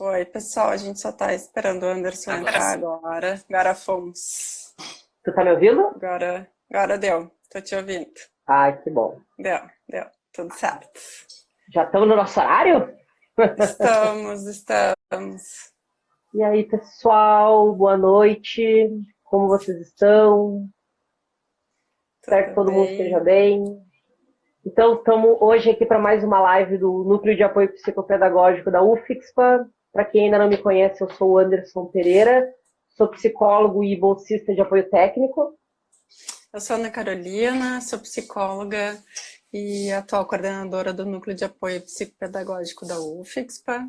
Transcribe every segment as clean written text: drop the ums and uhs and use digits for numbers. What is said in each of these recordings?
Oi, pessoal, a gente só tá esperando o Anderson entrar agora. Agora fomos. Tu tá me ouvindo? Agora deu. Tô te ouvindo. Ai, que bom. Deu. Tudo certo. Já estamos no nosso horário? Estamos. E aí, pessoal, boa noite. Como vocês estão? Espero que Tudo todo mundo bem? esteja bem. Então, estamos hoje aqui para mais uma live do Núcleo de Apoio Psicopedagógico da UFIXPA. Para quem ainda não me conhece, eu sou o Anderson Pereira, sou psicólogo e bolsista de apoio técnico. Eu sou Ana Carolina, sou psicóloga e atual coordenadora do Núcleo de Apoio Psicopedagógico da UFIXPA.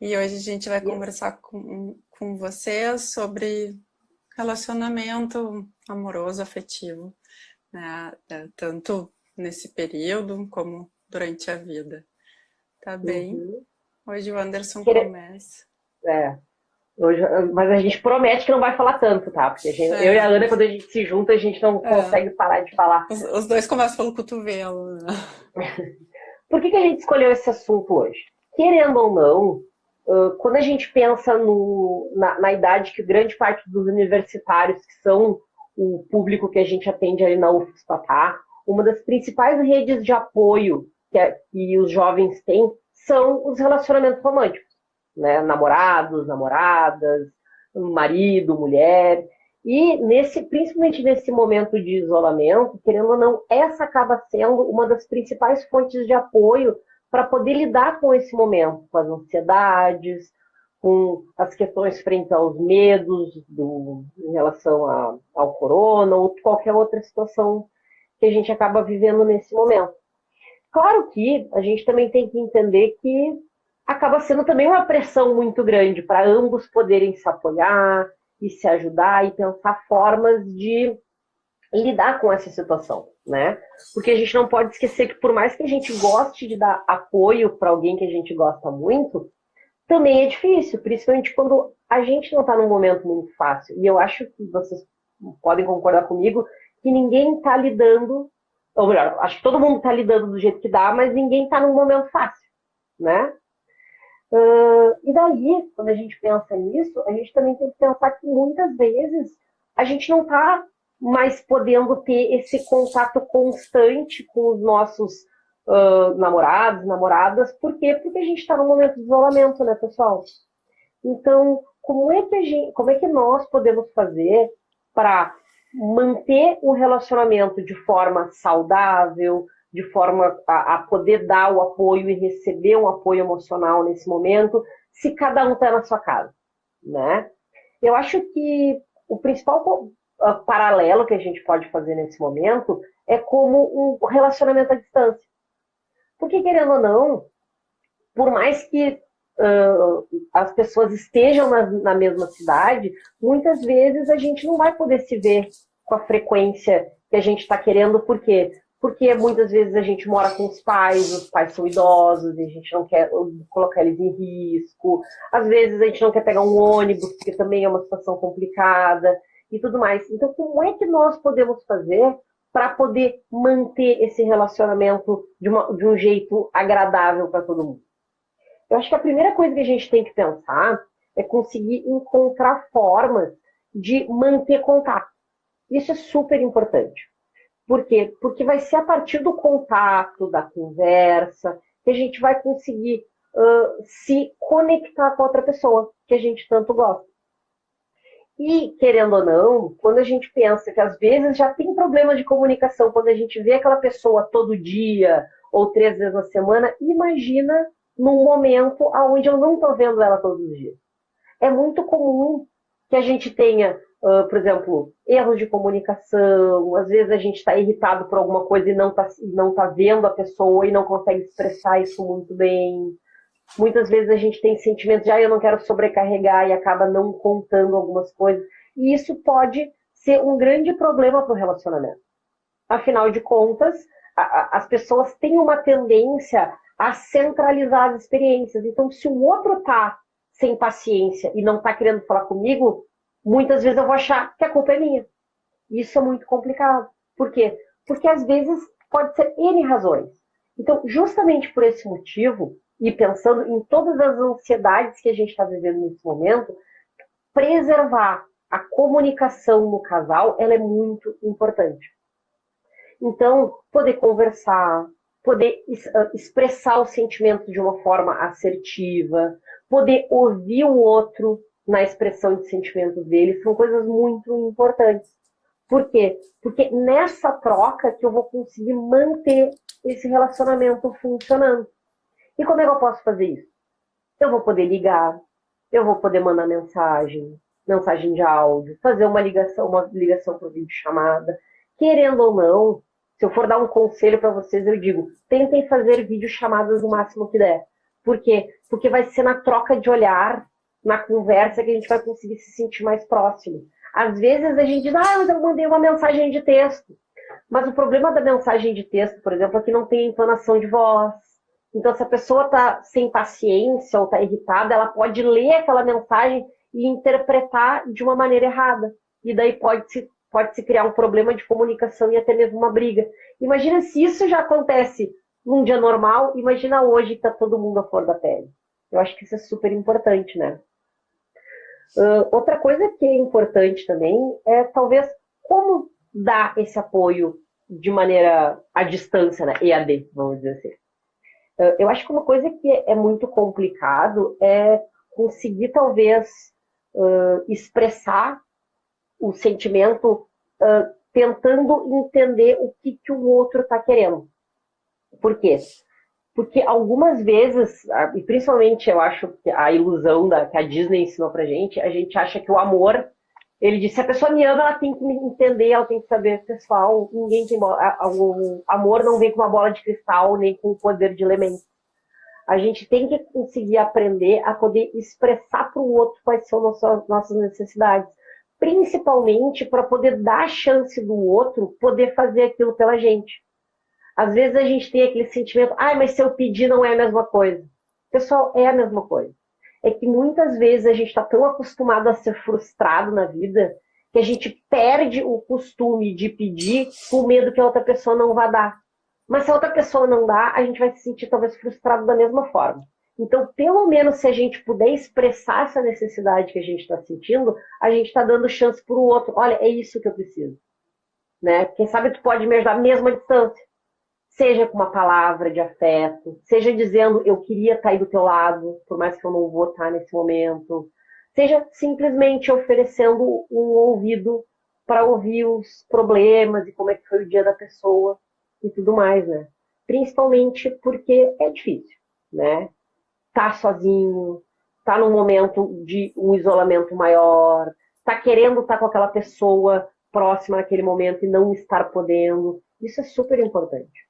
E hoje a gente vai conversar com vocês sobre relacionamento amoroso, afetivo, né? Tanto nesse período como durante a vida. Tá bem? Hoje o Anderson começa. Hoje, mas a gente promete que não vai falar tanto, tá? Porque eu e a Ana, quando a gente se junta, a gente não consegue parar de falar. Os dois conversam pelo cotovelo, né? Por que a gente escolheu esse assunto hoje? Querendo ou não, quando a gente pensa na idade que grande parte dos universitários, que são o público que a gente atende ali na UFSPA, tá? Uma das principais redes de apoio que os jovens têm são os relacionamentos românticos, né? Namorados, namoradas, marido, mulher. E principalmente nesse momento de isolamento, querendo ou não, essa acaba sendo uma das principais fontes de apoio para poder lidar com esse momento, com as ansiedades, com as questões frente aos medos em relação ao corona ou qualquer outra situação que a gente acaba vivendo nesse momento. Claro que a gente também tem que entender que acaba sendo também uma pressão muito grande para ambos poderem se apoiar e se ajudar e pensar formas de lidar com essa situação, né? Porque a gente não pode esquecer que por mais que a gente goste de dar apoio para alguém que a gente gosta muito, também é difícil, principalmente quando a gente não está num momento muito fácil. E eu acho que vocês podem concordar comigo que ninguém está lidando, ou melhor, acho que todo mundo está lidando do jeito que dá, mas ninguém está num momento fácil, né? E daí, quando a gente pensa nisso, a gente também tem que pensar que muitas vezes a gente não está mais podendo ter esse contato constante com os nossos namorados, namoradas. Por quê? Porque a gente está num momento de isolamento, né, pessoal? Então, como é que nós podemos fazer para manter o relacionamento de forma saudável, de forma a poder dar o apoio e receber um apoio emocional nesse momento, se cada um está na sua casa, né? Eu acho que o principal paralelo que a gente pode fazer nesse momento é como um relacionamento à distância. Porque, querendo ou não, por mais que as pessoas estejam na mesma cidade, muitas vezes a gente não vai poder se ver com a frequência que a gente está querendo, por quê? Porque muitas vezes a gente mora com os pais são idosos e a gente não quer colocar eles em risco. Às vezes a gente não quer pegar um ônibus, porque também é uma situação complicada e tudo mais. Então, como é que nós podemos fazer para poder manter esse relacionamento de um jeito agradável para todo mundo? Eu acho que a primeira coisa que a gente tem que pensar é conseguir encontrar formas de manter contato. Isso é super importante. Por quê? Porque vai ser a partir do contato, da conversa, que a gente vai conseguir se conectar com outra pessoa que a gente tanto gosta. E, querendo ou não, quando a gente pensa que às vezes já tem problemas de comunicação, quando a gente vê aquela pessoa todo dia ou 3 vezes na semana, imagina num momento onde eu não estou vendo ela todos os dias. É muito comum que a gente tenha, por exemplo, erros de comunicação, às vezes a gente está irritado por alguma coisa e não tá vendo a pessoa e não consegue expressar isso muito bem. Muitas vezes a gente tem sentimentos de eu não quero sobrecarregar e acaba não contando algumas coisas. E isso pode ser um grande problema para o relacionamento. Afinal de contas, as pessoas têm uma tendência a centralizar as experiências. Então, se o outro está sem paciência e não está querendo falar comigo, muitas vezes eu vou achar que a culpa é minha. Isso é muito complicado. Por quê? Porque às vezes pode ser N razões. Então, justamente por esse motivo, e pensando em todas as ansiedades que a gente está vivendo nesse momento, preservar a comunicação no casal, ela é muito importante. Então, poder conversar, poder expressar o sentimento de uma forma assertiva, poder ouvir o outro na expressão de sentimentos dele, são coisas muito importantes. Por quê? Porque nessa troca que eu vou conseguir manter esse relacionamento funcionando. E como é que eu posso fazer isso? Eu vou poder ligar, eu vou poder mandar mensagem de áudio, fazer uma ligação por videochamada. Querendo ou não, se eu for dar um conselho para vocês, eu digo, tentem fazer videochamadas o máximo que der. Por quê? Porque vai ser na troca de olhar, na conversa, que a gente vai conseguir se sentir mais próximo. Às vezes a gente diz, mas eu mandei uma mensagem de texto. Mas o problema da mensagem de texto, por exemplo, é que não tem entonação de voz. Então, se a pessoa está sem paciência ou está irritada, ela pode ler aquela mensagem e interpretar de uma maneira errada. E daí pode-se criar um problema de comunicação e até mesmo uma briga. Imagina se isso já acontece num dia normal, imagina hoje que está todo mundo à flor da pele. Eu acho que isso é super importante, né? Outra coisa que é importante também é talvez como dar esse apoio de maneira à distância, né? EAD, vamos dizer assim. Eu acho que uma coisa que é muito complicado é conseguir talvez expressar o sentimento tentando entender o que o outro está querendo. Por quê? Porque algumas vezes, e principalmente eu acho que a ilusão que a Disney ensinou pra gente, a gente acha que o amor, ele diz, se a pessoa me ama, ela tem que me entender, ela tem que saber, pessoal, ninguém tem bola, o amor não vem com uma bola de cristal, nem com o poder de elemento. A gente tem que conseguir aprender a poder expressar para o outro quais são nossas necessidades. Principalmente para poder dar a chance do outro poder fazer aquilo pela gente. Às vezes a gente tem aquele sentimento, mas se eu pedir não é a mesma coisa. Pessoal, é a mesma coisa. É que muitas vezes a gente está tão acostumado a ser frustrado na vida que a gente perde o costume de pedir com medo que a outra pessoa não vá dar. Mas se a outra pessoa não dá, a gente vai se sentir talvez frustrado da mesma forma. Então, pelo menos se a gente puder expressar essa necessidade que a gente está sentindo, a gente está dando chance para o outro. Olha, é isso que eu preciso. Né? Quem sabe tu pode me ajudar mesmo à distância. Seja com uma palavra de afeto, seja dizendo eu queria estar aí do teu lado, por mais que eu não vou estar nesse momento. Seja simplesmente oferecendo um ouvido para ouvir os problemas e como é que foi o dia da pessoa e tudo mais, né? Principalmente porque é difícil, né? Tá sozinho, tá num momento de um isolamento maior, tá querendo estar com aquela pessoa próxima naquele momento e não estar podendo. Isso é super importante,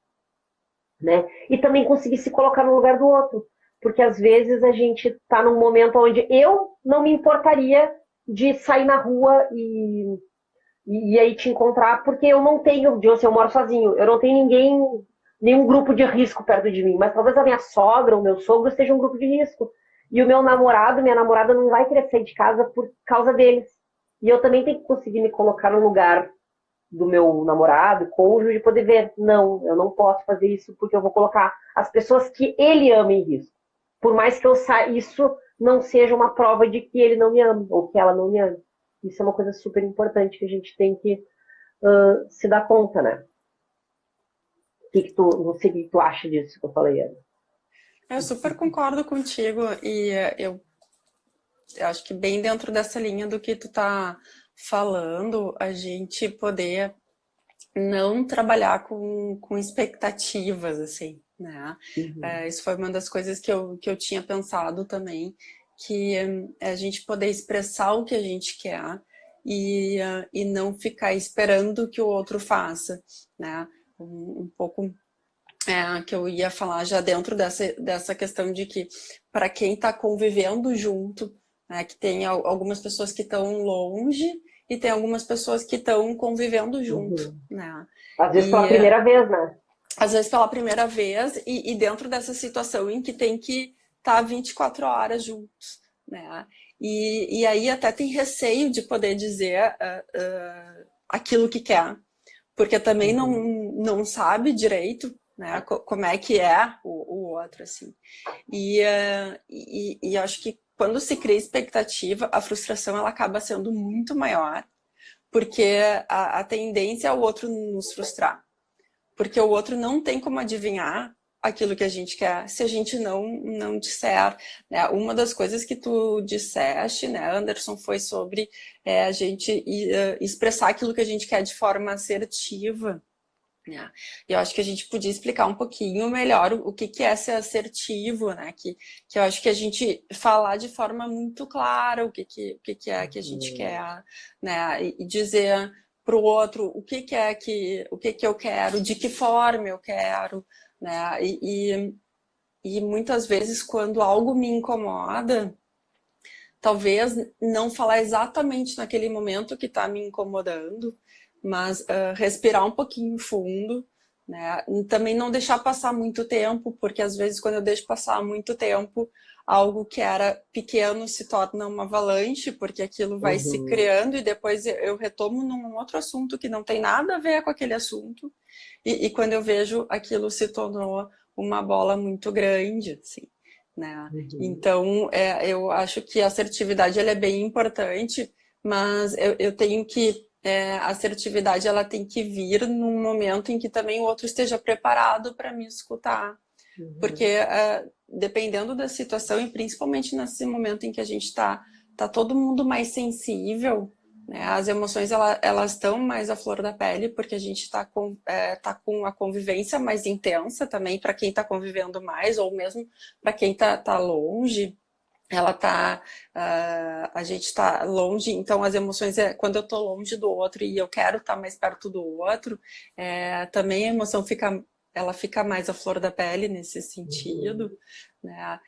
né? E também conseguir se colocar no lugar do outro, porque às vezes a gente tá num momento onde eu não me importaria de sair na rua e aí te encontrar, porque eu não tenho, eu moro sozinho, eu não tenho nenhum grupo de risco perto de mim, mas talvez a minha sogra, o meu sogro esteja um grupo de risco. E o meu namorado, minha namorada não vai querer sair de casa por causa deles. E eu também tenho que conseguir me colocar no lugar do meu namorado, cônjuge, de poder ver, não, eu não posso fazer isso porque eu vou colocar as pessoas que ele ama em risco. Por mais que isso não seja uma prova de que ele não me ama, ou que ela não me ama. Isso é uma coisa super importante que a gente tem que se dar conta, né? Não sei o que tu acha disso que eu falei, Ana. Eu super concordo contigo e eu acho que bem dentro dessa linha do que tu tá falando, a gente poder não trabalhar com expectativas, assim, né? Uhum. Isso foi uma das coisas que eu tinha pensado também, que é a gente poder expressar o que a gente quer e não ficar esperando que o outro faça, né? Um pouco que eu ia falar já dentro dessa questão de que para quem está convivendo junto, né, que tem algumas pessoas que estão longe e tem algumas pessoas que estão convivendo junto, Uhum. né? Às vezes pela primeira vez, né? Às vezes pela primeira vez e dentro dessa situação em que tem que estar 24 horas juntos, né? E aí até tem receio de poder dizer aquilo que quer, porque também não sabe direito, né? Como é que é o outro, assim. E acho que quando se cria expectativa, a frustração ela acaba sendo muito maior, porque a tendência é o outro nos frustrar. Porque o outro não tem como adivinhar aquilo que a gente quer se a gente não disser. Né? Uma das coisas que tu disseste, né, Anderson, foi sobre a gente expressar aquilo que a gente quer de forma assertiva. Né? E eu acho que a gente podia explicar um pouquinho melhor o que é ser assertivo, né? Que eu acho que a gente falar de forma muito clara o que é que a gente quer, né? E dizer para o outro o que é que eu quero, de que forma eu quero, né? E muitas vezes quando algo me incomoda, talvez não falar exatamente naquele momento que está me incomodando, mas respirar um pouquinho fundo, né? E também não deixar passar muito tempo, porque às vezes quando eu deixo passar muito tempo, algo que era pequeno se torna uma avalanche, porque aquilo vai se criando e depois eu retomo num outro assunto que não tem nada a ver com aquele assunto, e quando eu vejo, aquilo se tornou uma bola muito grande, assim. Né? Então, eu acho que a assertividade ela é bem importante, mas eu tenho que a assertividade ela tem que vir num momento em que também o outro esteja preparado para me escutar, porque dependendo da situação e principalmente nesse momento em que a gente está todo mundo mais sensível, né? As emoções elas estão mais à flor da pele porque a gente está com a convivência mais intensa também para quem está convivendo mais ou mesmo para quem tá longe. A gente está longe, então as emoções quando eu estou longe do outro e eu quero estar mais perto do outro, também a emoção ela fica mais à flor da pele nesse sentido, né?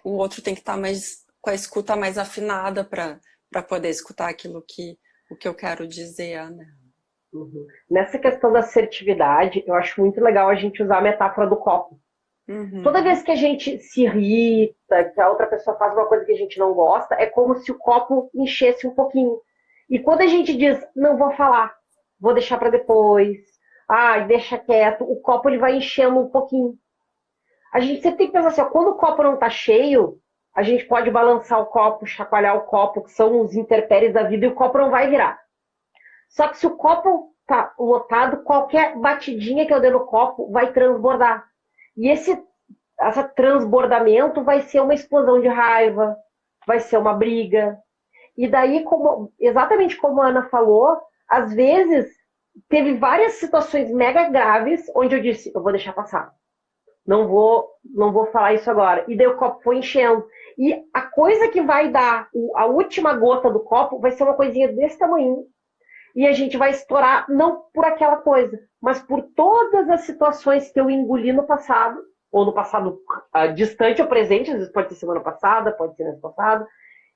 O outro tem que estar mais com a escuta mais afinada para poder escutar o que eu quero dizer, né? Nessa questão da assertividade, eu acho muito legal a gente usar a metáfora do copo. Toda vez que a gente se irrita, que a outra pessoa faz uma coisa que a gente não gosta, é como se o copo enchesse um pouquinho. E quando a gente diz, não vou falar, vou deixar para depois, deixa quieto, o copo ele vai enchendo um pouquinho. A gente sempre tem que pensar assim, ó, quando o copo não está cheio, a gente pode balançar o copo, chacoalhar o copo, que são os intempéries da vida, e o copo não vai virar. Só que se o copo está lotado, qualquer batidinha que eu dê no copo vai transbordar. E esse transbordamento vai ser uma explosão de raiva, vai ser uma briga. E daí, exatamente como a Ana falou, às vezes teve várias situações mega graves onde eu disse, eu vou deixar passar. Não vou falar isso agora. E daí o copo foi enchendo. E a coisa que vai dar a última gota do copo vai ser uma coisinha desse tamanho. E a gente vai estourar, não por aquela coisa, mas por todas as situações que eu engoli no passado, ou no passado distante ou presente, às vezes pode ser semana passada, pode ser mês passado.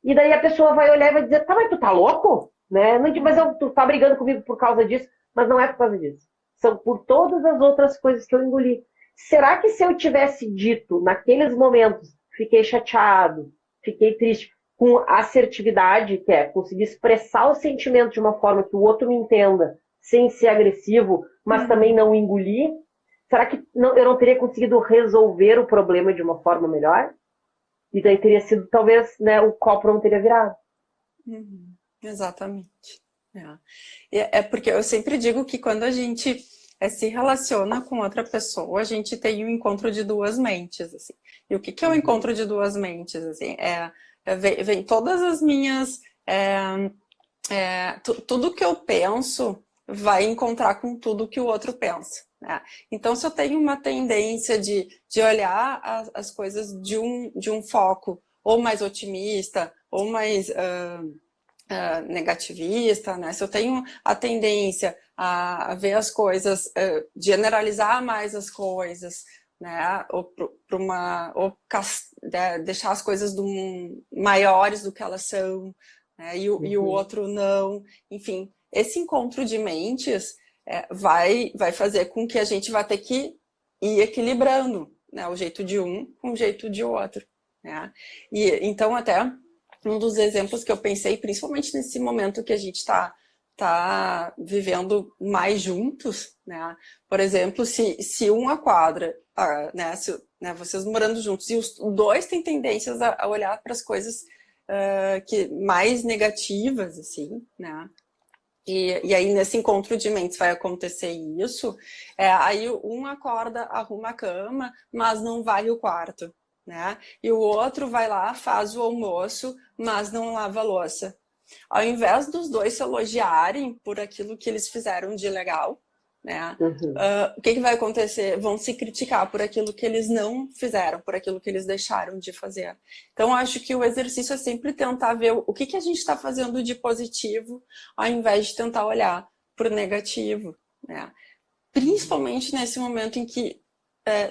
E daí a pessoa vai olhar e vai dizer, mas tu tá louco? Né? Mas tu tá brigando comigo por causa disso. Mas não é por causa disso. São por todas as outras coisas que eu engoli. Será que se eu tivesse dito naqueles momentos, fiquei chateado, fiquei triste, com assertividade, que é conseguir expressar o sentimento de uma forma que o outro me entenda, sem ser agressivo, mas também não engolir, será que eu não teria conseguido resolver o problema de uma forma melhor? E daí teria sido, talvez, né, o copo não teria virado. Exatamente. Porque eu sempre digo que quando a gente se relaciona com outra pessoa, a gente tem um encontro de duas mentes, assim. E o que é o encontro de duas mentes? Assim, vem todas as minhas... tudo que eu penso vai encontrar com tudo que o outro pensa. Né? Então, se eu tenho uma tendência de olhar as coisas de um foco ou mais otimista, ou mais... negativista, né? Se eu tenho a tendência a ver as coisas, generalizar mais as coisas, né? Ou deixar as coisas maiores do que elas são, né? E o outro não. Enfim, esse encontro de mentes vai fazer com que a gente vá ter que ir equilibrando, né? O jeito de um com o jeito de outro, né? E então até um dos exemplos que eu pensei, principalmente nesse momento que a gente está tá vivendo mais juntos, né? Por exemplo, se um acorda, né, né, vocês morando juntos e os dois têm tendências a olhar para as coisas que mais negativas, assim, né? E aí, nesse encontro de mentes vai acontecer isso, aí um acorda, arruma a cama, mas não vai o quarto, né? E o outro vai lá, faz o almoço, mas não lava a louça. Ao invés dos dois se elogiarem por aquilo que eles fizeram de legal, né? O que vai acontecer? Vão se criticar por aquilo que eles não fizeram, por aquilo que eles deixaram de fazer. Então, acho que o exercício é sempre tentar ver o que a gente está fazendo de positivo, ao invés de tentar olhar para o negativo, né? Principalmente nesse momento em que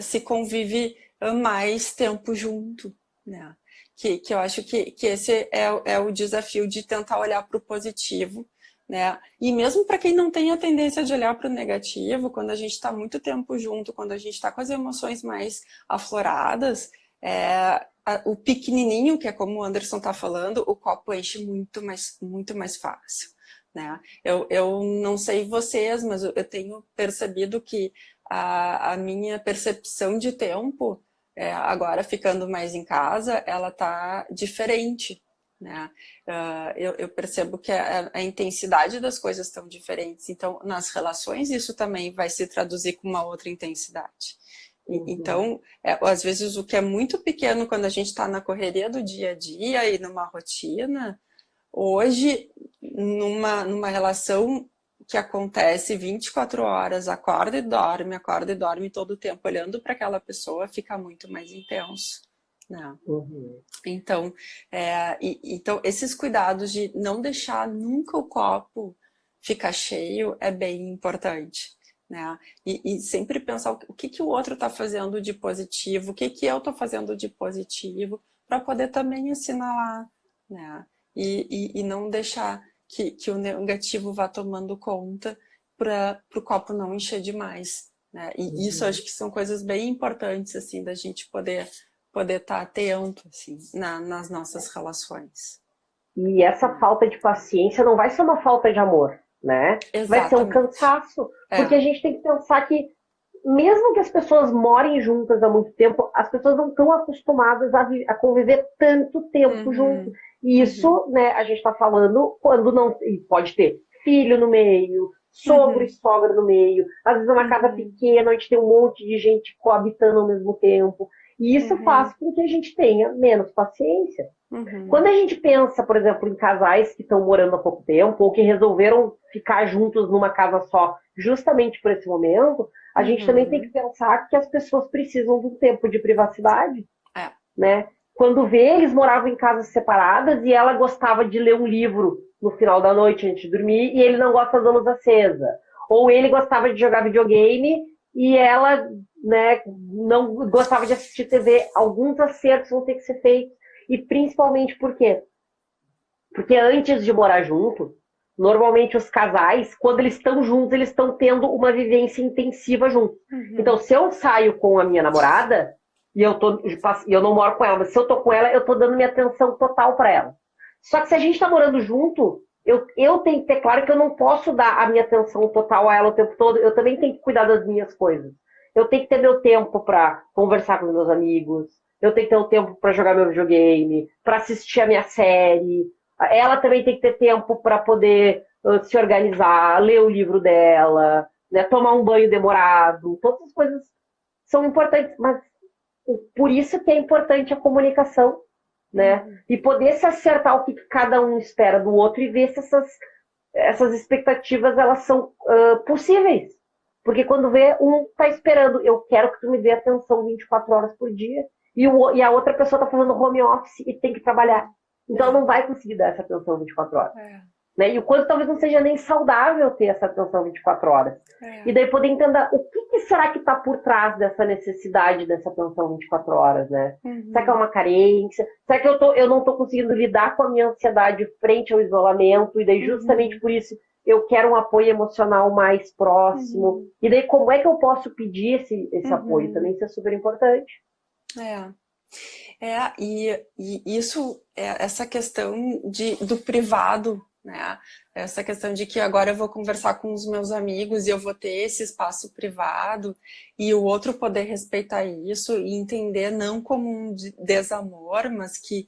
se convive mais tempo junto, né? Que eu acho que esse é o desafio de tentar olhar para o positivo, né? E mesmo para quem não tem a tendência de olhar para o negativo, quando a gente está muito tempo junto, quando a gente está com as emoções mais afloradas, o pequenininho, que é como o Anderson está falando, o copo enche muito mais fácil, né? Eu não sei vocês, mas eu tenho percebido que a minha percepção de tempo, agora ficando mais em casa, ela tá diferente, né? Eu percebo que a intensidade das coisas estão diferentes, então nas relações isso também vai se traduzir com uma outra intensidade. Então, às vezes o que é muito pequeno quando a gente está na correria do dia a dia e numa rotina, hoje, numa relação que acontece 24 horas, acorda e dorme todo o tempo, olhando para aquela pessoa, fica muito mais intenso, né? Então, então, esses cuidados de não deixar nunca o copo ficar cheio é bem importante, né? E sempre pensar o que o outro está fazendo de positivo, o que eu estou fazendo de positivo, para poder também assinalar, né? E não deixar que o negativo vá tomando conta para o copo não encher demais, né? E isso acho que são coisas bem importantes, assim, da gente poder estar atento, assim, nas nossas relações. E essa falta de paciência não vai ser uma falta de amor, né? Vai ser um Exatamente. cansaço, porque a gente tem que pensar que mesmo que as pessoas morem juntas há muito tempo, as pessoas não estão acostumadas a conviver tanto tempo junto. E isso, né, a gente está falando quando não. E pode ter filho no meio, sogro e sogra no meio. Às vezes é uma casa pequena, a gente tem um monte de gente coabitando ao mesmo tempo. E isso faz com que a gente tenha menos paciência. Quando a gente pensa, por exemplo, em casais que estão morando há pouco tempo ou que resolveram ficar juntos numa casa só, justamente por esse momento, a gente também tem que pensar que as pessoas precisam de um tempo de privacidade, né? Quando vê, eles moravam em casas separadas e ela gostava de ler um livro no final da noite antes de dormir e ele não gosta da luz acesa. Ou ele gostava de jogar videogame e ela, né, não gostava de assistir TV. Alguns acertos vão ter que ser feitos. E principalmente por quê? Porque antes de morar junto, normalmente os casais, quando eles estão juntos, eles estão tendo uma vivência intensiva juntos. Então, se eu saio com a minha namorada, e eu não moro com ela, mas se eu tô com ela, eu tô dando minha atenção total para ela. Só que se a gente tá morando junto, eu tenho que ter claro que eu não posso dar a minha atenção total a ela o tempo todo, eu também tenho que cuidar das minhas coisas. Eu tenho que ter meu tempo para conversar com os meus amigos, eu tenho que ter o tempo para jogar meu videogame, para assistir a minha série. Ela também tem que ter tempo para poder se organizar, ler o livro dela, né, tomar um banho demorado. Todas as coisas são importantes, mas por isso que é importante a comunicação, né? E poder se acertar o que cada um espera do outro e ver se essas expectativas elas são possíveis. Porque quando vê, um está esperando, eu quero que tu me dê atenção 24 horas por dia, e a outra pessoa está fazendo home office e tem que trabalhar. Então não vai conseguir dar essa atenção 24 horas. Né? E o quanto talvez não seja nem saudável ter essa atenção 24 horas. E daí poder entender o que será que está por trás dessa necessidade dessa atenção 24 horas, né? Será que é uma carência? Será que eu não estou conseguindo lidar com a minha ansiedade frente ao isolamento? E daí justamente por isso eu quero um apoio emocional mais próximo. E daí como é que eu posso pedir esse apoio? Também isso é super importante. E isso, essa questão do privado, né? Essa questão de que agora eu vou conversar com os meus amigos e eu vou ter esse espaço privado e o outro poder respeitar isso e entender não como um desamor, mas que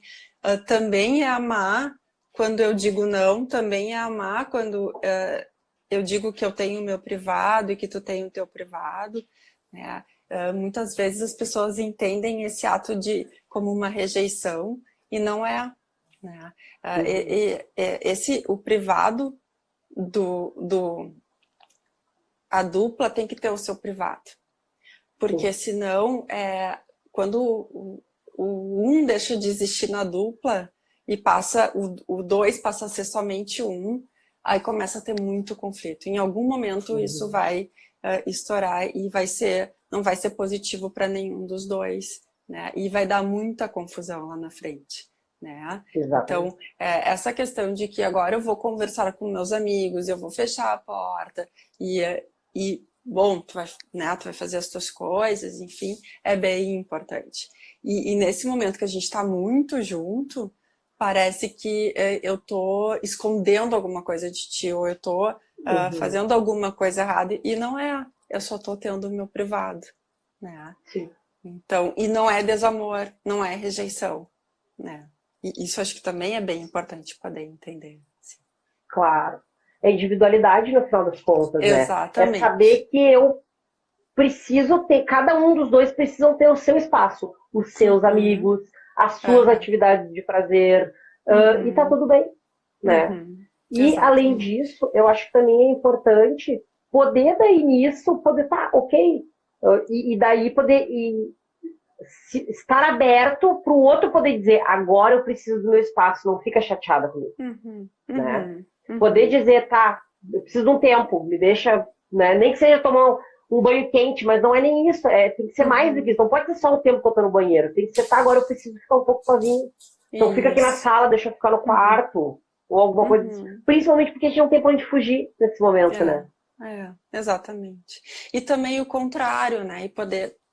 também é amar quando eu digo não, também é amar quando eu digo que eu tenho o meu privado e que tu tem o teu privado, né? Muitas vezes as pessoas entendem esse ato como uma rejeição e não é, né? O privado a dupla tem que ter o seu privado, porque senão quando um deixa de existir na dupla e o dois passa a ser somente um, aí começa a ter muito conflito. Em algum momento isso vai estourar e não vai ser positivo para nenhum dos dois, né? E vai dar muita confusão lá na frente, né? Então, essa questão de que agora eu vou conversar com meus amigos, eu vou fechar a porta bom, tu vai fazer as tuas coisas, enfim, é bem importante. E nesse momento que a gente está muito junto, parece que eu tô escondendo alguma coisa de ti, ou eu tô fazendo alguma coisa errada, e não é, eu só tô tendo o meu privado, né? Sim. Então, e não é desamor, não é rejeição, né? E isso acho que também é bem importante poder entender. Assim. Claro. É individualidade no final das contas, né? Exatamente. É saber que eu preciso ter, cada um dos dois precisam ter o seu espaço, os seus amigos, as suas atividades de prazer, e tá tudo bem, né? E, além disso, eu acho que também é importante poder daí nisso, poder ok, e daí poder estar aberto para o outro poder dizer, agora eu preciso do meu espaço, não fica chateada comigo, né? Poder dizer, tá, eu preciso de um tempo, me deixa, né? Nem que seja tomar um banho quente, mas não é nem isso, tem que ser mais do que isso, não pode ser só o tempo que eu tô no banheiro, tem que ser, tá, agora eu preciso ficar um pouco sozinho, então fica aqui na sala, deixa eu ficar no quarto, ou alguma coisa assim. Principalmente porque a gente não tem pra onde fugir nesse momento, né? Exatamente. E também o contrário, né? E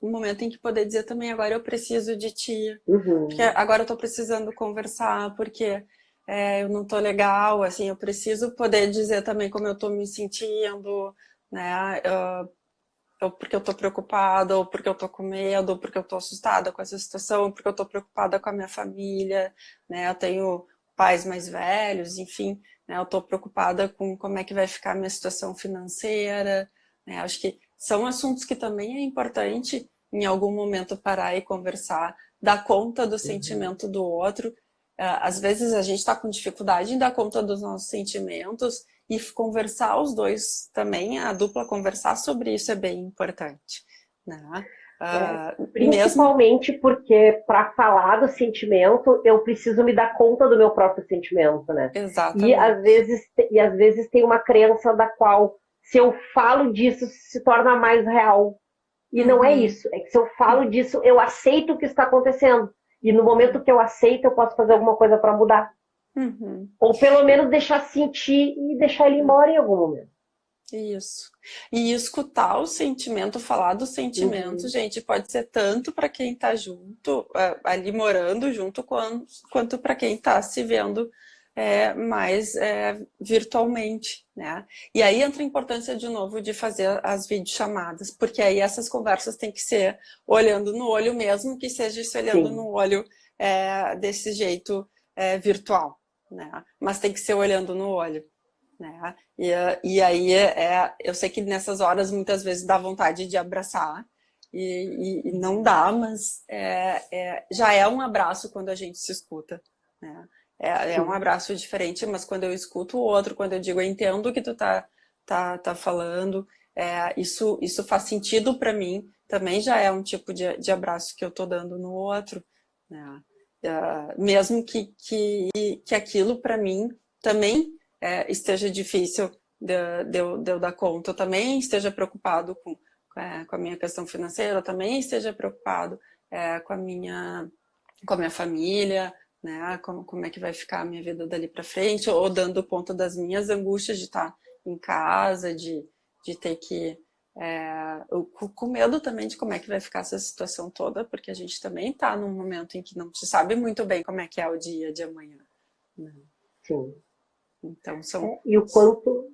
um momento em que poder dizer também, agora eu preciso de ti, porque agora eu tô precisando conversar, porque eu não tô legal, assim, eu preciso poder dizer também como eu tô me sentindo, né? Ou porque eu tô preocupada, ou porque eu tô com medo, ou porque eu tô assustada com essa situação, ou porque eu tô preocupada com a minha família, né? Eu tenho pais mais velhos, enfim, né? Eu tô preocupada com como é que vai ficar a minha situação financeira, né? Acho que são assuntos que também é importante em algum momento parar e conversar, dar conta do sentimento do outro. Às vezes a gente está com dificuldade em dar conta dos nossos sentimentos, e conversar os dois também, a dupla conversar sobre isso é bem importante, né? Principalmente porque para falar do sentimento eu preciso me dar conta do meu próprio sentimento, né? Exatamente. E às vezes tem uma crença da qual se eu falo disso se torna mais real. E não é isso, é que se eu falo disso eu aceito o que está acontecendo. E no momento que eu aceito eu posso fazer alguma coisa para mudar. Ou pelo menos deixar sentir e deixar ele embora em algum momento. Isso. E escutar o sentimento, falar do sentimento, gente, pode ser tanto para quem está junto, ali morando junto, quanto para quem está se vendo mais virtualmente, né? E aí entra a importância de novo de fazer as videochamadas, porque aí essas conversas têm que ser olhando no olho, mesmo que seja se olhando no olho desse jeito virtual, né? Mas tem que ser olhando no olho. Né? E aí eu sei que nessas horas muitas vezes dá vontade de abraçar e não dá, mas já é um abraço quando a gente se escuta, né? É um abraço diferente, mas quando eu escuto o outro, quando eu digo eu entendo o que tu tá falando, isso faz sentido para mim, também já é um tipo de abraço que eu tô dando no outro, né? Mesmo que aquilo para mim também esteja difícil de eu dar conta, eu também esteja preocupado com a minha questão financeira, eu também esteja preocupado com a minha família, né? Como é que vai ficar a minha vida dali para frente, ou dando conta das minhas angústias de estar em casa, de ter que com medo também de como é que vai ficar essa situação toda, porque a gente também está num momento em que não se sabe muito bem como é que é o dia de amanhã. Né? Sim. Então, são... E o quanto...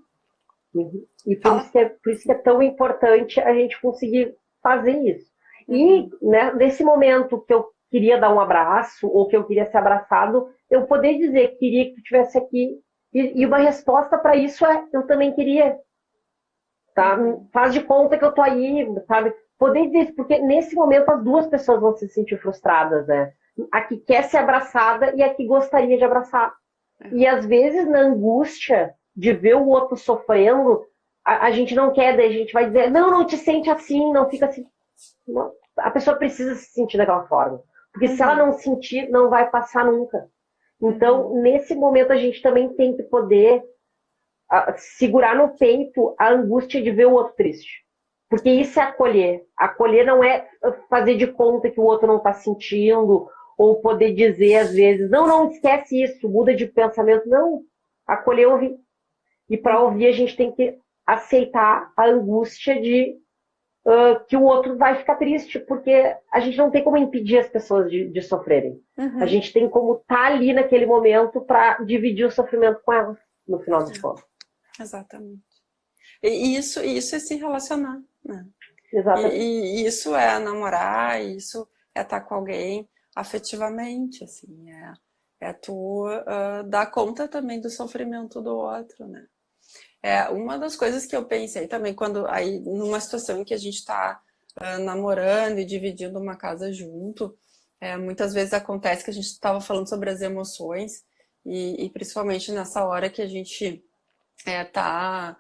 E por isso que é tão importante a gente conseguir fazer isso. E, né, nesse momento que eu queria dar um abraço, ou que eu queria ser abraçado, eu poder dizer, queria que tu estivesse aqui. E uma resposta para isso é, eu também queria. Tá? Faz de conta que eu tô aí, sabe? Poder dizer isso, porque nesse momento as duas pessoas vão se sentir frustradas, né? A que quer ser abraçada e a que gostaria de abraçar. E às vezes, na angústia de ver o outro sofrendo, a gente não quer, daí a gente vai dizer, não, não te sente assim, não fica assim. Não. A pessoa precisa se sentir daquela forma. Porque se ela não sentir, não vai passar nunca. Então, nesse momento, a gente também tem que poder segurar no peito a angústia de ver o outro triste. Porque isso é acolher. Acolher não é fazer de conta que o outro não está sentindo, ou poder dizer às vezes, não, não, esquece isso, muda de pensamento. Não, acolher, ouvir. E para ouvir a gente tem que aceitar a angústia de que o outro vai ficar triste, porque a gente não tem como impedir as pessoas de sofrerem. A gente tem como estar ali naquele momento para dividir o sofrimento com elas, no final das contas. Exatamente. E isso é se relacionar, né? Exatamente. E isso é namorar, isso é estar com alguém afetivamente, assim, é tu dar conta também do sofrimento do outro, né? Uma das coisas que eu pensei também, quando aí numa situação em que a gente está namorando e dividindo uma casa junto, muitas vezes acontece que a gente estava falando sobre as emoções e principalmente nessa hora que a gente tá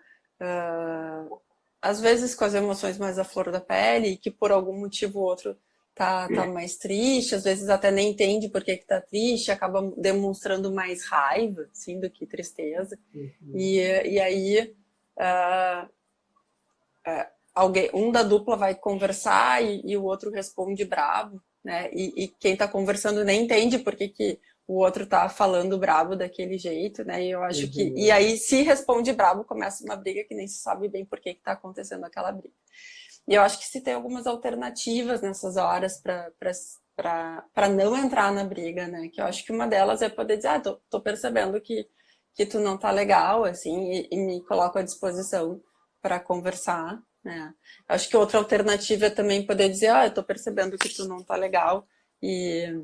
às vezes com as emoções mais à flor da pele e que por algum motivo ou outro tá mais triste, às vezes até nem entende por que tá triste, acaba demonstrando mais raiva, assim, do que tristeza. E aí um da dupla vai conversar e o outro responde bravo, né? E quem tá conversando nem entende por que o outro tá falando bravo daquele jeito, né? E eu acho que... E aí, se responde bravo, começa uma briga que nem se sabe bem por que tá acontecendo aquela briga. E eu acho que se tem algumas alternativas nessas horas para não entrar na briga, né? Que eu acho que uma delas é poder dizer, tô percebendo que tu não tá legal, assim, e me coloco à disposição para conversar, né? Eu acho que outra alternativa é também poder dizer, eu tô percebendo que tu não tá legal e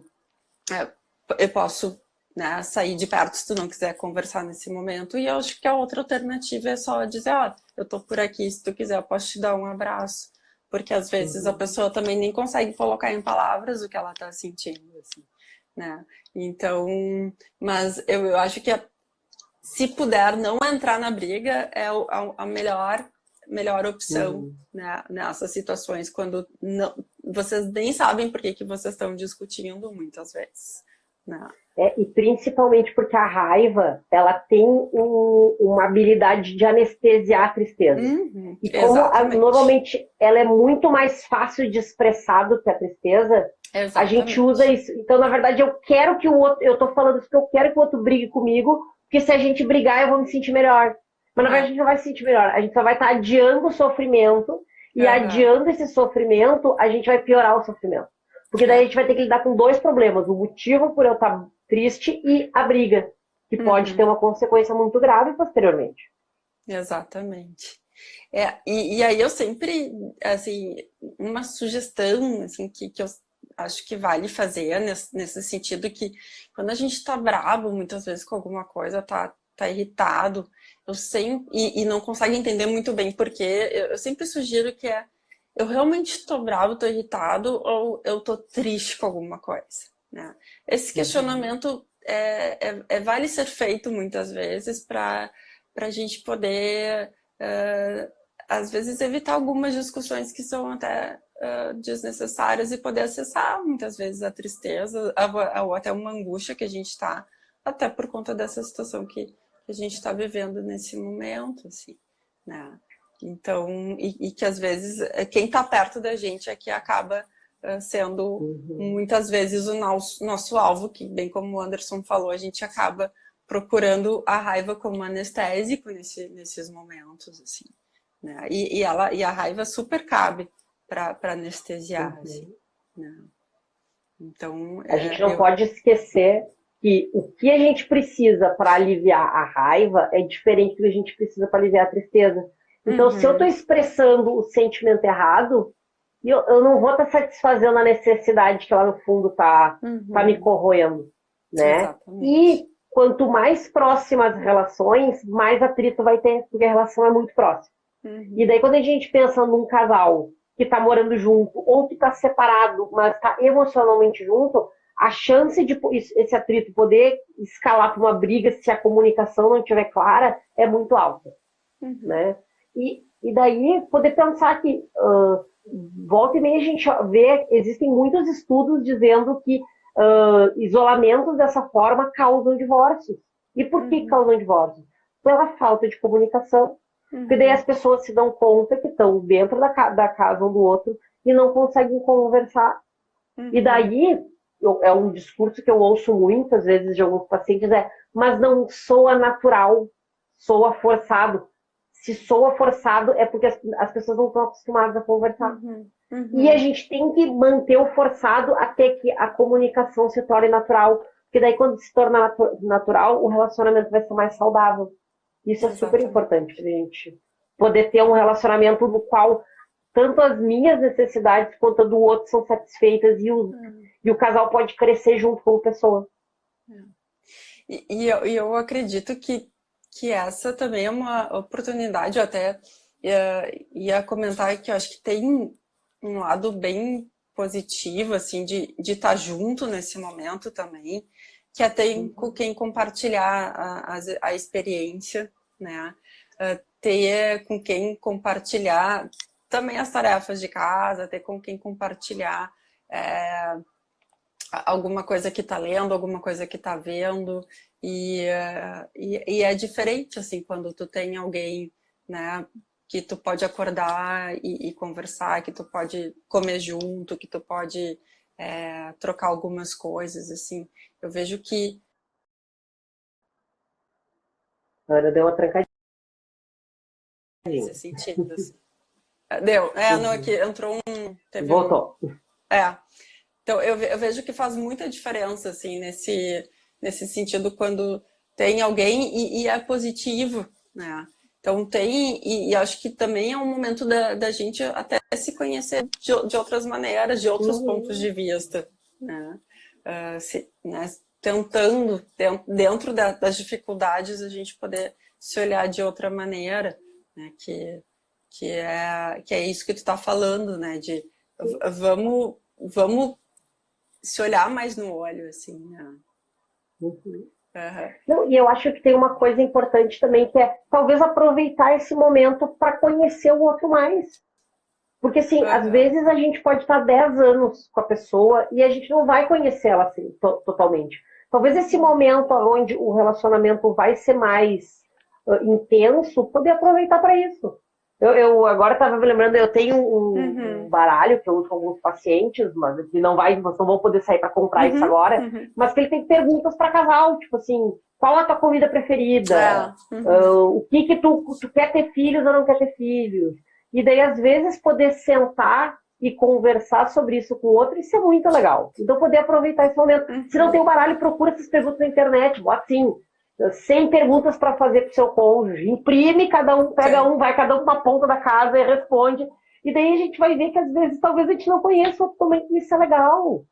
eu posso, né, sair de perto se tu não quiser conversar nesse momento. E eu acho que a outra alternativa é só dizer, eu tô por aqui, se tu quiser eu posso te dar um abraço. Porque às vezes a pessoa também nem consegue colocar em palavras o que ela tá sentindo, assim, né? Então, mas eu acho que se puder não entrar na briga é a melhor opção, né, nessas situações, quando não, vocês nem sabem por que vocês estão discutindo muitas vezes. Né? E principalmente porque a raiva, ela tem uma habilidade de anestesiar a tristeza. E como normalmente ela é muito mais fácil de expressar do que a tristeza, a gente usa isso. Então, na verdade, eu quero que o outro... Eu tô falando isso porque eu quero que o outro brigue comigo, porque se a gente brigar, eu vou me sentir melhor. Mas, na verdade, a gente não vai se sentir melhor. A gente só vai estar adiando o sofrimento, e adiando esse sofrimento, a gente vai piorar o sofrimento. Porque daí a gente vai ter que lidar com dois problemas. O motivo por eu estar triste e a briga, que pode ter uma consequência muito grave posteriormente. Exatamente. E aí eu sempre, assim, uma sugestão assim, que eu acho que vale fazer nesse sentido que quando a gente está bravo muitas vezes com alguma coisa, tá irritado, eu sempre, e não consegue entender muito bem porque eu sempre sugiro que eu realmente estou bravo, estou irritado ou eu estou triste com alguma coisa, né? Esse questionamento vale ser feito muitas vezes para a gente poder, às vezes, evitar algumas discussões que são até desnecessárias e poder acessar muitas vezes a tristeza ou até uma angústia que a gente está, até por conta dessa situação que a gente está vivendo nesse momento, assim, né? Então, e que às vezes quem está perto da gente é que acaba sendo muitas vezes o nosso alvo, que bem como o Anderson falou, a gente acaba procurando a raiva como anestésico nesses momentos, assim, né? E a raiva super cabe para anestesiar, assim, né? Então, a gente não pode esquecer que o que a gente precisa para aliviar a raiva é diferente do que a gente precisa para aliviar a tristeza. Então, se eu estou expressando o sentimento errado, eu não vou estar satisfazendo a necessidade que lá no fundo tá me corroendo, né? Exatamente. E quanto mais próximas as relações, mais atrito vai ter, porque a relação é muito próxima. E daí, quando a gente pensa num casal que está morando junto ou que está separado, mas está emocionalmente junto, a chance de esse atrito poder escalar para uma briga se a comunicação não estiver clara é muito alta, né? E daí poder pensar que volta e meia a gente vê, existem muitos estudos dizendo que isolamentos dessa forma causam divórcios. E por que causam divórcios? Pela falta de comunicação. Porque daí as pessoas se dão conta que estão dentro da casa um do outro e não conseguem conversar. E daí, é um discurso que eu ouço muitas vezes de alguns pacientes, mas não soa natural, soa forçado. Se soa forçado é porque as pessoas não estão acostumadas a conversar. E a gente tem que manter o forçado até que a comunicação se torne natural. Porque daí quando se torna natural, o relacionamento vai ser mais saudável. Isso é super importante pra gente poder ter um relacionamento no qual tanto as minhas necessidades quanto a do outro são satisfeitas e o casal pode crescer junto como pessoa. E eu acredito que essa também é uma oportunidade, eu até ia comentar que eu acho que tem um lado bem positivo, assim, de estar junto nesse momento também, que é ter com quem compartilhar a experiência, né? Ter com quem compartilhar também as tarefas de casa, ter com quem compartilhar alguma coisa que está lendo, alguma coisa que está vendo, e é diferente, assim, quando tu tem alguém, né, que tu pode acordar e conversar, que tu pode comer junto, que tu pode trocar algumas coisas, assim. Eu vejo que... Ana deu uma trancadinha. Nesse sentido, assim. Deu. Não, aqui entrou um... Voltou. Então, eu vejo que faz muita diferença, assim, nesse sentido, quando tem alguém e é positivo, né? Então, e acho que também é um momento da gente até se conhecer de outras maneiras, de outros pontos de vista, né? Tentando, dentro das dificuldades, a gente poder se olhar de outra maneira, né? Que é isso que tu está falando, né? De vamos se olhar mais no olho, assim, né? Não, e eu acho que tem uma coisa importante também, que é talvez aproveitar esse momento para conhecer o outro mais. Porque, assim, às vezes a gente pode estar 10 anos com a pessoa e a gente não vai conhecer ela assim, totalmente. Talvez esse momento onde o relacionamento vai ser mais intenso, poder aproveitar para isso. Eu agora estava me lembrando, eu tenho um baralho que eu uso com alguns pacientes, mas que não vão poder sair para comprar isso agora, mas que ele tem perguntas para casal, tipo assim, qual a tua comida preferida? O que tu quer ter filhos ou não quer ter filhos? E daí, às vezes, poder sentar e conversar sobre isso com o outro, isso é muito legal. Então, poder aproveitar esse momento. Se não tem o baralho, procura essas perguntas na internet, bota assim, 100 perguntas para fazer pro seu cônjuge, imprime, cada um pega vai cada um na ponta da casa e responde, e daí a gente vai ver que às vezes talvez a gente não conheça também, que isso é legal,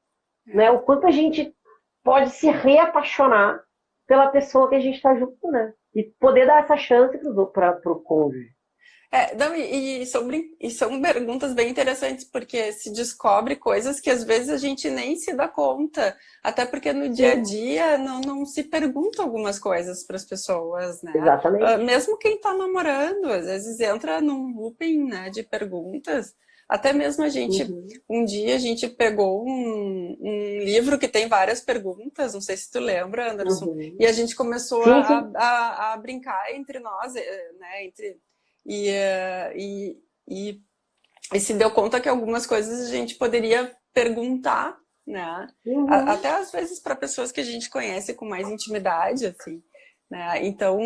né? O quanto a gente pode se reapaixonar pela pessoa que a gente está junto, né? E poder dar essa chance pro cônjuge. Não, e são perguntas bem interessantes, porque se descobre coisas que às vezes a gente nem se dá conta, até porque no dia a dia não se pergunta algumas coisas para as pessoas, né? Exatamente. Mesmo quem está namorando, às vezes entra num looping, né, de perguntas. Até mesmo a gente, um dia a gente pegou um livro que tem várias perguntas, não sei se tu lembra, Anderson, e a gente começou a brincar entre nós, né, e se deu conta que algumas coisas a gente poderia perguntar, né? Até às vezes para pessoas que a gente conhece com mais intimidade, assim, né? Então,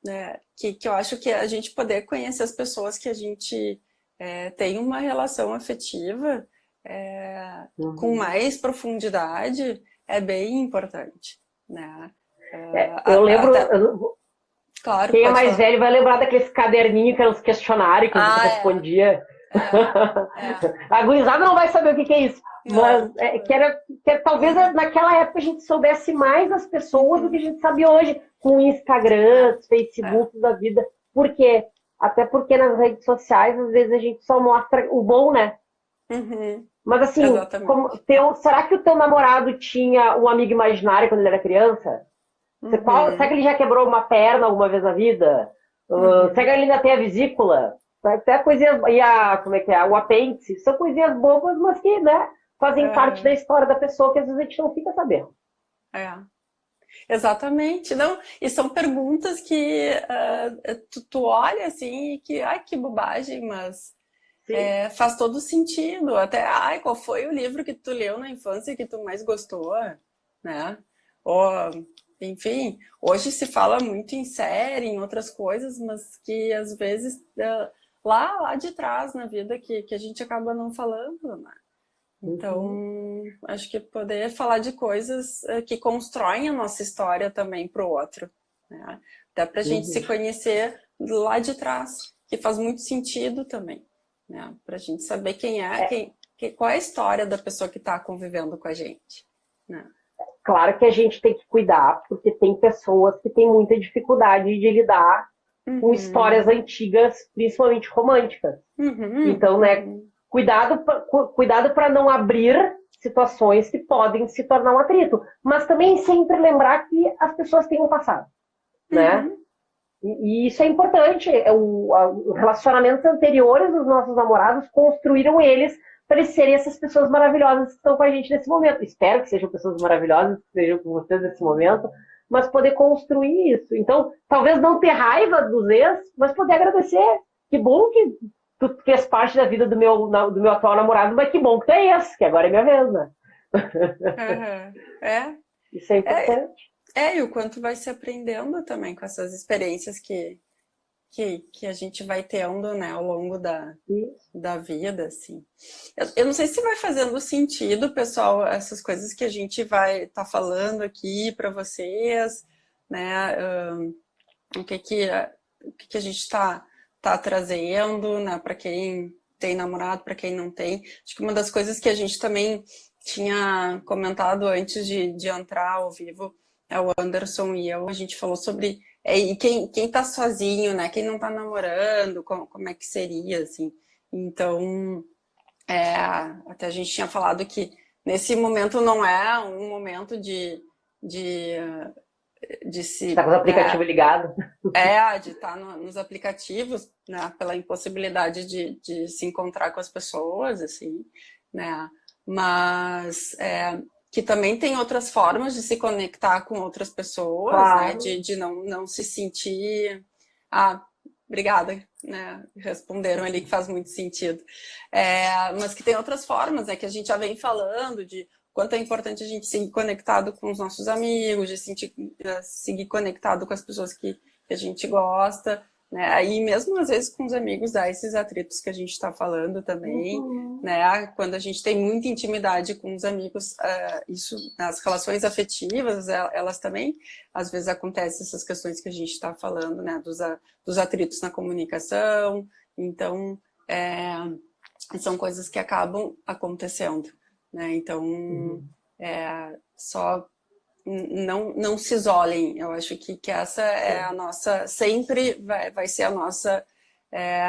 né, que eu acho que a gente poder conhecer as pessoas que a gente tem uma relação afetiva com mais profundidade é bem importante. né? Eu lembro, Até, claro, quem é pode mais falar. velho vai lembrar daqueles caderninhos que eram os questionários que a gente Ah, respondia. é. A gurizada não vai saber o que é isso. Mas Não. talvez Uhum, naquela época a gente soubesse mais das pessoas do que a uhum, gente sabe hoje, com Instagram, é. Facebook da vida. Por quê? Até porque nas redes sociais, às vezes, a gente só mostra o bom, né? Uhum, Mas assim, exatamente. será que o teu namorado tinha um amigo imaginário quando ele era criança? Será que Uhum, ele já quebrou uma perna alguma vez na vida? Será que uhum, ele ainda tem a vesícula? Até coisinhas. Como é que é? O apêndice. São coisinhas bobas, mas que, né, fazem parte da aham, história da pessoa que às vezes a gente não fica sabendo. é. Exatamente, não, e são perguntas que tu olha assim e que, ai, que bobagem, mas Sim. faz todo sentido. Até, ai, qual foi o livro que tu leu na infância que tu mais gostou, né? Ou, enfim, hoje se fala muito em série, em outras coisas, mas que às vezes lá de trás na vida que a gente acaba não falando, né? Uhum. Então, acho que poder falar de coisas que constroem a nossa história também para o outro, né? Até para a gente se Uhum. conhecer lá de trás, que faz muito sentido também, né? Para a gente saber quem é, É qual é a história da pessoa que está convivendo com a gente, né? claro que a gente tem que cuidar, porque tem pessoas que têm muita dificuldade de lidar com histórias Uhum, antigas, principalmente românticas. uhum, Então, né, uhum, cuidado para não abrir situações que podem se tornar um atrito, mas também sempre lembrar que as pessoas têm um passado, né? uhum, E isso é importante. Os relacionamentos anteriores dos nossos namorados construíram eles para eles serem essas pessoas maravilhosas que estão com a gente nesse momento. Espero que sejam pessoas maravilhosas que estejam com vocês nesse momento, mas poder construir isso. Então, talvez não ter raiva dos ex, mas poder agradecer. Que bom que tu fez parte da vida do meu atual namorado, mas que bom que tu é esse, que agora é minha vez, né? uhum. É, Isso é é, importante. e o quanto vai se aprendendo também com essas experiências que a gente vai tendo, né, ao longo Isso. da vida, assim. Eu não sei se vai fazendo sentido, pessoal, essas coisas que a gente vai estar falando aqui para vocês, né, o que a gente tá trazendo, né, para quem tem namorado, para quem não tem. Acho que uma das coisas que a gente também tinha comentado antes de entrar ao vivo, o Anderson e eu, a gente falou sobre e quem tá sozinho, né? Quem não tá namorando, como é que seria, assim. Então, até a gente tinha falado que nesse momento não é um momento de, de Está se, com o né, aplicativo ligado. de estar nos aplicativos, né, pela impossibilidade de se encontrar com as pessoas, assim, né, mas que também tem outras formas de se conectar com outras pessoas, né, Claro. de não se sentir, ah, obrigada, né, responderam ali que faz muito sentido, mas que tem outras formas, né, que a gente já vem falando de quanto é importante a gente seguir conectado com os nossos amigos, de seguir conectado com as pessoas que a gente gosta, né? Aí mesmo às vezes com os amigos dá esses atritos que a gente está falando também, Uhum. né? Quando a gente tem muita intimidade com os amigos, isso nas relações afetivas, elas também às vezes acontecem essas questões que a gente está falando, né? Dos atritos na comunicação, então são coisas que acabam acontecendo, né? Então Uhum. só não se isolem. Eu acho que essa é a nossa, sempre vai ser a nossa é,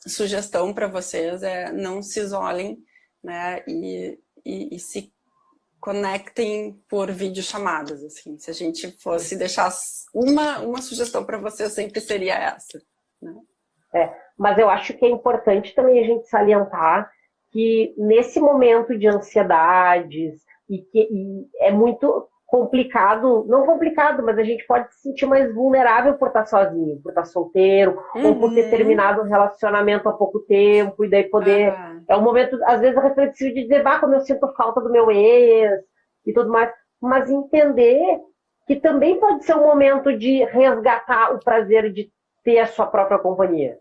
sugestão para vocês, não se isolem, né? E se conectem por videochamadas, assim. Se a gente fosse deixar uma sugestão para vocês, sempre seria essa, né? Mas eu acho que é importante também a gente salientar que nesse momento de ansiedades e é muito complicado, não complicado, mas a gente pode se sentir mais vulnerável por estar sozinho, por estar solteiro, ou por ter Uhum. terminado um relacionamento há pouco tempo, e daí poder. Aham. É um momento, às vezes, reflexivo de dizer, como eu sinto falta do meu ex e tudo mais, mas entender que também pode ser um momento de resgatar o prazer de ter a sua própria companhia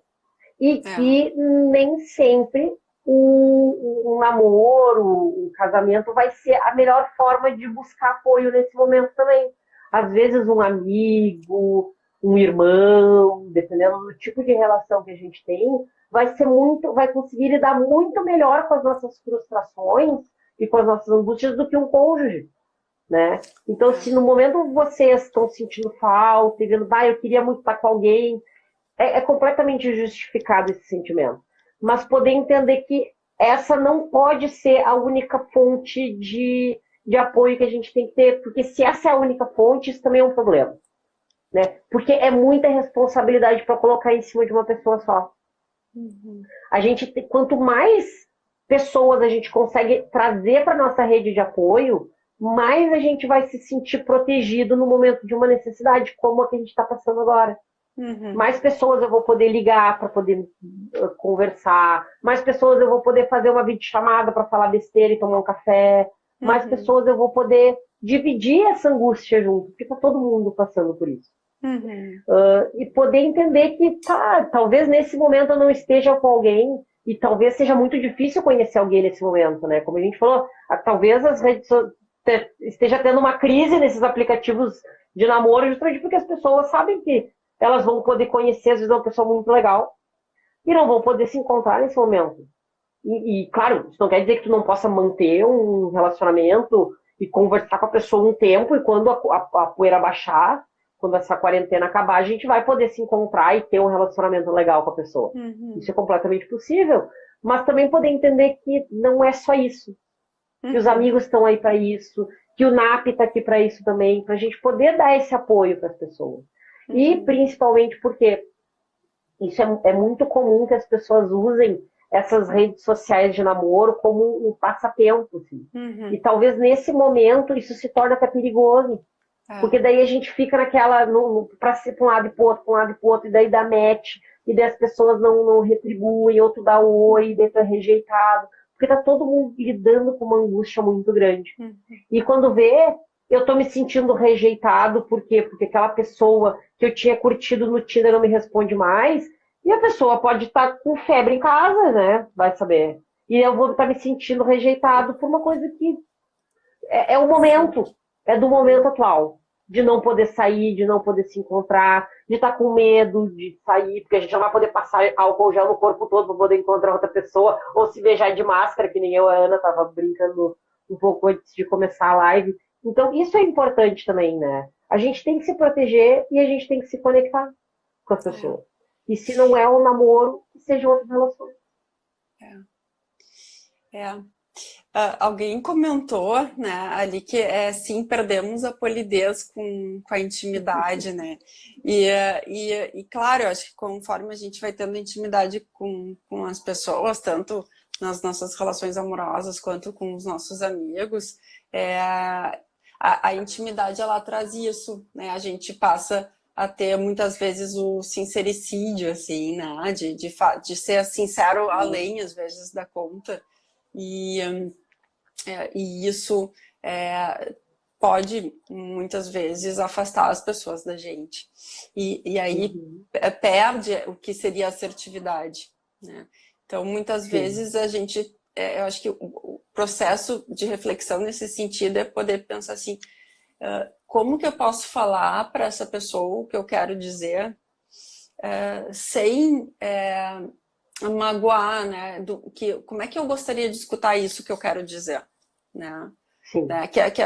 e É. que nem sempre um namoro, um casamento vai ser a melhor forma de buscar apoio nesse momento também. Às vezes um amigo, um irmão, dependendo do tipo de relação que a gente tem, vai conseguir lidar muito melhor com as nossas frustrações e com as nossas angústias do que um cônjuge, né? Então, se no momento vocês estão sentindo falta e vendo, eu queria muito estar com alguém, é completamente justificado esse sentimento. Mas poder entender que essa não pode ser a única fonte de apoio que a gente tem que ter, porque se essa é a única fonte, isso também é um problema, né? Porque é muita responsabilidade para colocar em cima de uma pessoa só. A gente, quanto mais pessoas a gente consegue trazer para nossa rede de apoio, mais a gente vai se sentir protegido no momento de uma necessidade, como a que a gente está passando agora. Mais pessoas eu vou poder ligar para poder conversar, mais pessoas eu vou poder fazer uma videochamada para falar besteira e tomar um café, mais pessoas eu vou poder dividir essa angústia junto, porque está todo mundo passando por isso. E poder entender que talvez nesse momento eu não esteja com alguém, e talvez seja muito difícil conhecer alguém nesse momento, né? Como a gente falou, talvez as redes esteja tendo uma crise nesses aplicativos de namoro, justamente porque as pessoas sabem que elas vão poder conhecer, às vezes, uma pessoa muito legal, e não vão poder se encontrar nesse momento. E claro, isso não quer dizer que tu não possa manter um relacionamento e conversar com a pessoa um tempo, e quando a poeira baixar, quando essa quarentena acabar, a gente vai poder se encontrar e ter um relacionamento legal com a pessoa. Isso é completamente possível, mas também poder entender que não é só isso. Que os amigos estão aí para isso, que o NAP está aqui para isso também, para a gente poder dar esse apoio para as pessoas. E principalmente porque isso é muito comum que as pessoas usem essas redes sociais de namoro como um passatempo. Assim. E talvez nesse momento isso se torne até perigoso. Porque daí a gente fica naquela, para um lado e pro outro, para um lado e pro outro, e daí dá match, e daí as pessoas não retribuem, outro dá oi, e daí tu é rejeitado. Porque tá todo mundo lidando com uma angústia muito grande. E quando vê, eu tô me sentindo rejeitado, por quê? Porque aquela pessoa que eu tinha curtido no Tinder não me responde mais, e a pessoa pode estar com febre em casa, né? Vai saber. E eu vou estar me sentindo rejeitado por uma coisa que é o momento, é do momento atual. De não poder sair, de não poder se encontrar, de estar com medo de sair, porque a gente não vai poder passar álcool gel no corpo todo para poder encontrar outra pessoa, ou se beijar de máscara, que nem eu, a Ana, estava brincando um pouco antes de começar a live. Então, isso é importante também, né? A gente tem que se proteger e a gente tem que se conectar com as pessoas. E se não é um namoro, que sejam outras relações. Alguém comentou, né, ali que sim, perdemos a polidez com a intimidade, né? E claro, eu acho que conforme a gente vai tendo intimidade com as pessoas, tanto nas nossas relações amorosas quanto com os nossos amigos, a intimidade ela traz isso, né? A gente passa a ter muitas vezes o sincericídio, assim, né? De ser sincero além, às vezes, da conta. E isso pode, muitas vezes, afastar as pessoas da gente. E aí perde o que seria assertividade, né? Então, muitas vezes, a gente... eu acho que o processo de reflexão nesse sentido é poder pensar assim, como que eu posso falar para essa pessoa o que eu quero dizer sem... magoar, né? Como é que eu gostaria de escutar isso que eu quero dizer, né?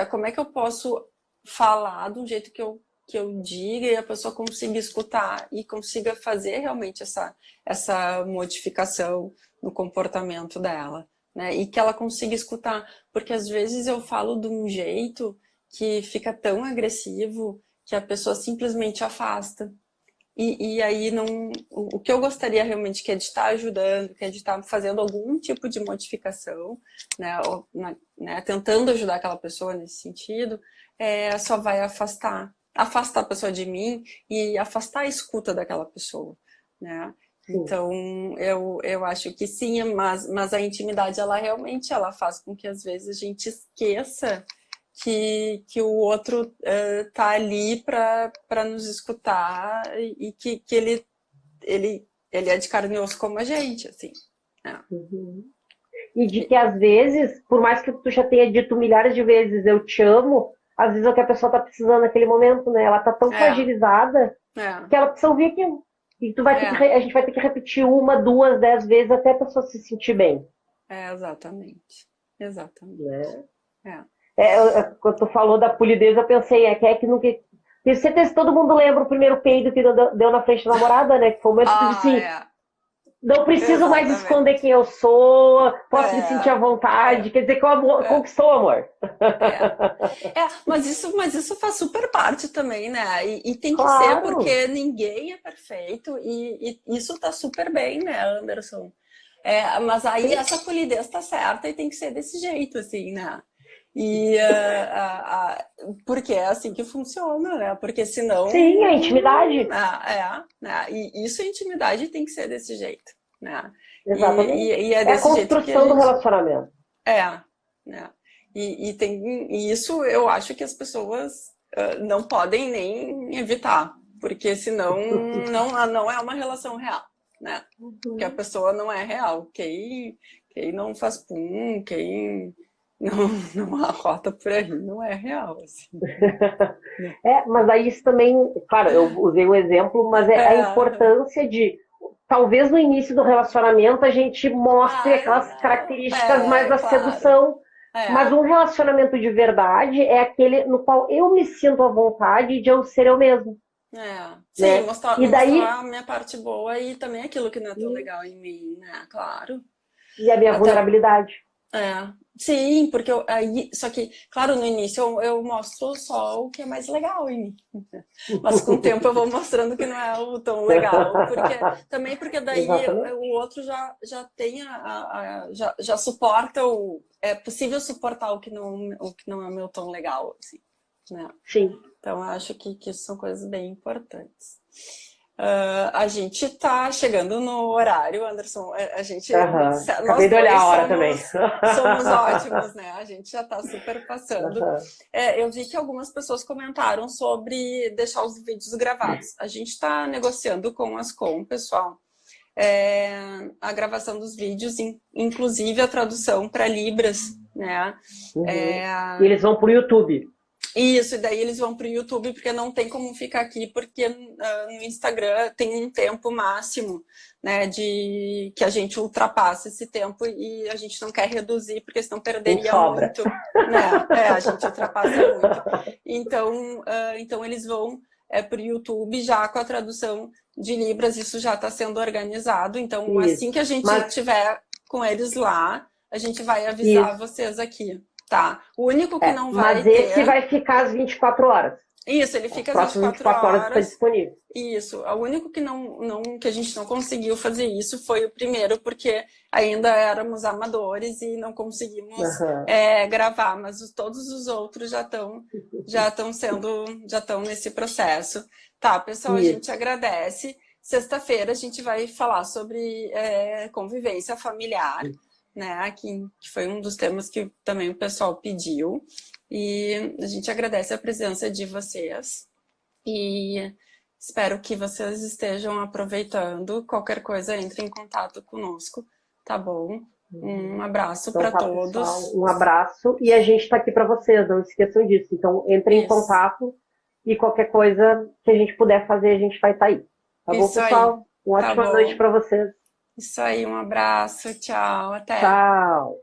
Como é que eu posso falar de um jeito que eu diga e a pessoa consiga escutar e consiga fazer realmente essa modificação no comportamento dela, né? E que ela consiga escutar, porque às vezes eu falo de um jeito que fica tão agressivo que a pessoa simplesmente afasta. E aí o que eu gostaria realmente que é de estar ajudando, que é de estar fazendo algum tipo de modificação, né, tentando ajudar aquela pessoa nesse sentido, só vai afastar a pessoa de mim e afastar a escuta daquela pessoa, né? Então, eu acho que sim, mas a intimidade, ela realmente ela faz com que às vezes a gente esqueça que o outro tá ali para nos escutar e que ele é de carne e osso como a gente, assim. E de que às vezes, por mais que tu já tenha dito milhares de vezes eu te amo, às vezes é o que a pessoa está precisando naquele momento, né? Ela está tão fragilizada que ela precisa ouvir aquilo. E tu vai ter que, a gente vai ter que repetir 1, 2, 10 vezes até a pessoa se sentir bem. Exatamente. Exatamente. Né? Quando tu falou da polidez, eu pensei, quem é que nunca... Tenho certeza que todo mundo lembra o primeiro peido que deu na frente da namorada, né? Que foi o momento que tu disse assim, não preciso mais esconder quem eu sou, posso me sentir à vontade, quer dizer que o amor conquistou o amor. Mas isso faz super parte também, né? E tem que ser, porque ninguém é perfeito, e isso tá super bem, né, Anderson? Mas aí essa polidez tá certa e tem que ser desse jeito, assim, né? E porque é assim que funciona, né? Porque senão... Sim, a intimidade. Né? E isso, a intimidade tem que ser desse jeito, né? Exatamente. E é desse a jeito que construção do relacionamento. né? E isso eu acho que as pessoas não podem nem evitar, porque senão não é uma relação real, né? Porque a pessoa não é real. Quem não faz pum, quem não arrota por aí, não é real, assim. Mas aí isso também, claro, eu usei o exemplo, mas a importância de, talvez no início do relacionamento a gente mostre aquelas características mais da sedução, mas um relacionamento de verdade é aquele no qual eu me sinto à vontade de eu ser eu mesmo. Sim, né? mostrar a minha parte boa e também aquilo que não é tão legal em mim, né? Claro. E a minha vulnerabilidade. Sim, porque só que, claro, no início eu mostro só o que é mais legal em mim. Mas com o tempo eu vou mostrando que não é o tão legal. Porque daí o outro já tem já suporta é possível suportar o que não é meu tão legal, assim, né? Sim. Então eu acho que isso são coisas bem importantes. A gente está chegando no horário, Anderson. A gente, acabei de olhar a hora também. Somos ótimos, né? A gente já está super passando. Eu vi que algumas pessoas comentaram sobre deixar os vídeos gravados. A gente está negociando com as pessoal, a gravação dos vídeos, inclusive a tradução para Libras, né? E eles vão para o YouTube. Isso, e daí eles vão para o YouTube, porque não tem como ficar aqui, porque no Instagram tem um tempo máximo, né, que a gente ultrapassa esse tempo e a gente não quer reduzir, porque senão perderia muito. Né? A gente ultrapassa muito. Então eles vão para o YouTube já com a tradução de Libras, isso já está sendo organizado. Então, assim que a gente tiver com eles lá, a gente vai avisar vocês aqui. Tá. O único que não vai ter... Mas esse vai ficar às 24 horas. Isso, ele fica às 24 horas. Está disponível. Isso. O único que que a gente não conseguiu fazer isso foi o primeiro, porque ainda éramos amadores e não conseguimos gravar, mas todos os outros já estão nesse processo. Tá, pessoal, a gente agradece. Sexta-feira a gente vai falar sobre convivência familiar. Né, que foi um dos temas que também o pessoal pediu, e a gente agradece a presença de vocês e espero que vocês estejam aproveitando. Qualquer coisa, entre em contato conosco, tá bom? Um abraço para todos. Pessoal, um abraço, e a gente está aqui para vocês, não esqueçam disso. Então, entrem em contato e qualquer coisa que a gente puder fazer, a gente vai estar aí. Tá bom, pessoal? Uma ótima noite para vocês. Isso aí, um abraço, tchau, até. Tchau.